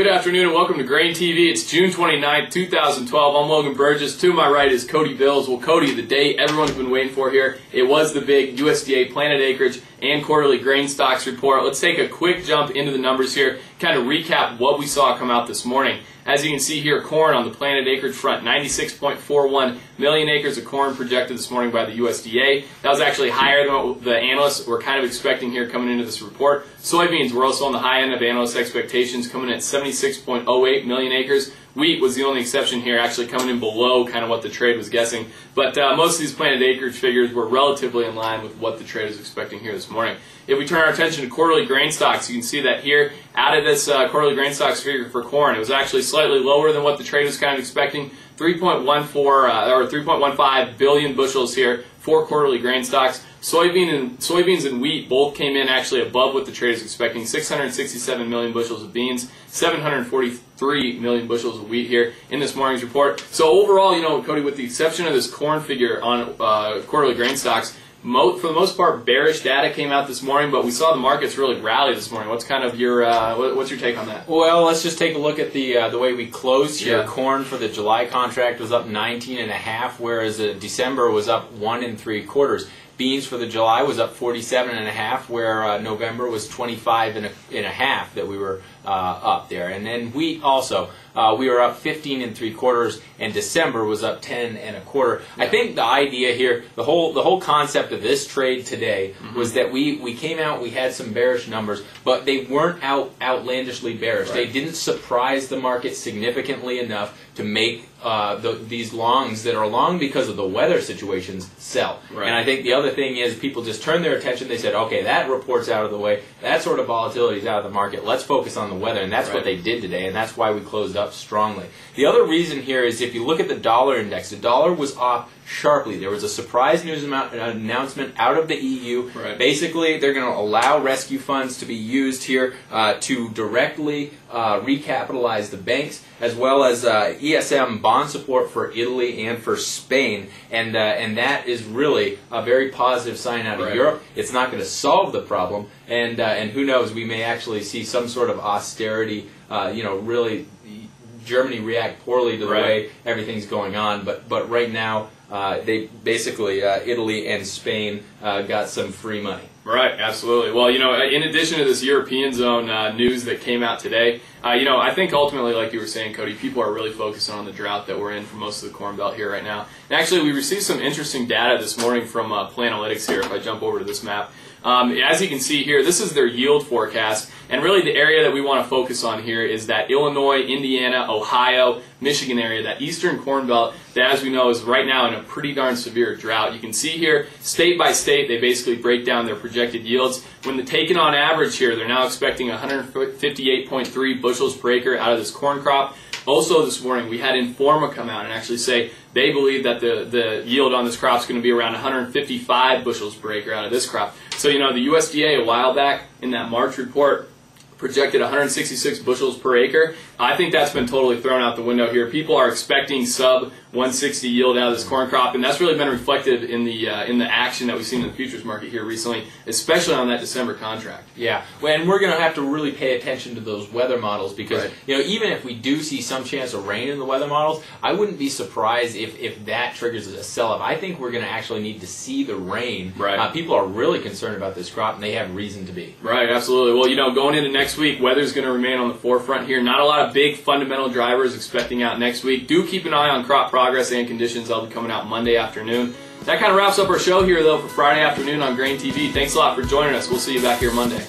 Good afternoon and welcome to GrainTV. It's June 29th, 2012. I'm Logan Burgess. To my right is Cody Bills. Well, Cody, the day everyone's been waiting for here. It was the big USDA planted acreage and quarterly grain stocks report. Let's take a quick jump into the numbers here, kind of recap what we saw come out this morning. As you can see here, corn on the planted acreage front, 96.41 million acres of corn projected this morning by the USDA. That was actually higher than what the analysts were kind of expecting here coming into this report. Soybeans were also on the high end of analyst expectations, coming in at 76.08 million acres. Wheat was the only exception here, actually coming in below kind of what the trade was guessing. But most of these planted acreage figures were relatively in line with what the trade was expecting here this morning. If we turn our attention to quarterly grain stocks, you can see that here, out of this quarterly grain stocks figure for corn, it was actually slightly lower than what the trade was kind of expecting. 3.15 billion bushels here for quarterly grain stocks. Soybeans and wheat both came in actually above what the trade is expecting. 667 million bushels of beans, 743 million bushels of wheat here in this morning's report. So overall, you know, Cody, with the exception of this corn figure on quarterly grain stocks, for the most part, bearish data came out this morning, but we saw the markets really rally this morning. What's kind of your what's your take on that? Well, let's just take a look at the way we closed here. Yeah. Corn for the July contract was up 19.5, whereas December was up 1 3/4. Beans for the July was up 47.5, where November was 25.5 that we were up there. And then wheat also, we were up 15 3/4, and December was up 10 1/4. I think the idea here, the whole concept of this trade today was that we came out, we had some bearish numbers, but they weren't outlandishly bearish. Right. They didn't surprise the market significantly enough to make these longs that are long because of the weather situations sell. Right. And I think the other thing is people just turned their attention. They said, okay, that report's out of the way. That sort of volatility is out of the market. Let's focus on the weather. And that's what they did today, and that's why we closed up strongly. The other reason here is if you look at the dollar index, the dollar was off sharply. There was a surprise news announcement out of the EU. Right. Basically, they're going to allow rescue funds to be used here to directly recapitalize the banks, as well as ESM bond support for Italy and for Spain, and that is really a very positive sign out of Europe. It's not going to solve the problem, and who knows, we may actually see some sort of austerity, really Germany react poorly to the way everything's going on, but right now they basically Italy and Spain got some free money. Right, absolutely. Well, you know, in addition to this European zone news that came out today, I think ultimately, like you were saying, Cody, people are really focusing on the drought that we're in for most of the Corn Belt here right now. And actually, we received some interesting data this morning from Planalytics here, if I jump over to this map. As you can see here, this is their yield forecast, and really the area that we want to focus on here is that Illinois, Indiana, Ohio, Michigan area, that eastern Corn Belt that, as we know, is right now in a pretty darn severe drought. You can see here, state by state, they basically break down their projected yields. When taken on average here, they're now expecting 158.3 bushels per acre out of this corn crop. Also this morning, we had Informa come out and actually say they believe that the yield on this crop is going to be around 155 bushels per acre out of this crop. So, you know, the USDA a while back in that March report projected 166 bushels per acre. I think that's been totally thrown out the window here. People are expecting sub 160 yield out of this corn crop, and that's really been reflected in the action that we've seen in the futures market here recently, especially on that December contract. Yeah, and we're going to have to really pay attention to those weather models because you know, even if we do see some chance of rain in the weather models, I wouldn't be surprised if that triggers a sell-off. I think we're going to actually need to see the rain. People are really concerned about this crop, and they have reason to be. Right, absolutely. Well, you know, going into next week, weather's going to remain on the forefront here. Not a lot of big fundamental drivers expecting out next week. Do keep an eye on crop progress and conditions. I'll be coming out Monday afternoon. That kind of wraps up our show here, though, for Friday afternoon on GrainTV. Thanks a lot for joining us. We'll see you back here Monday.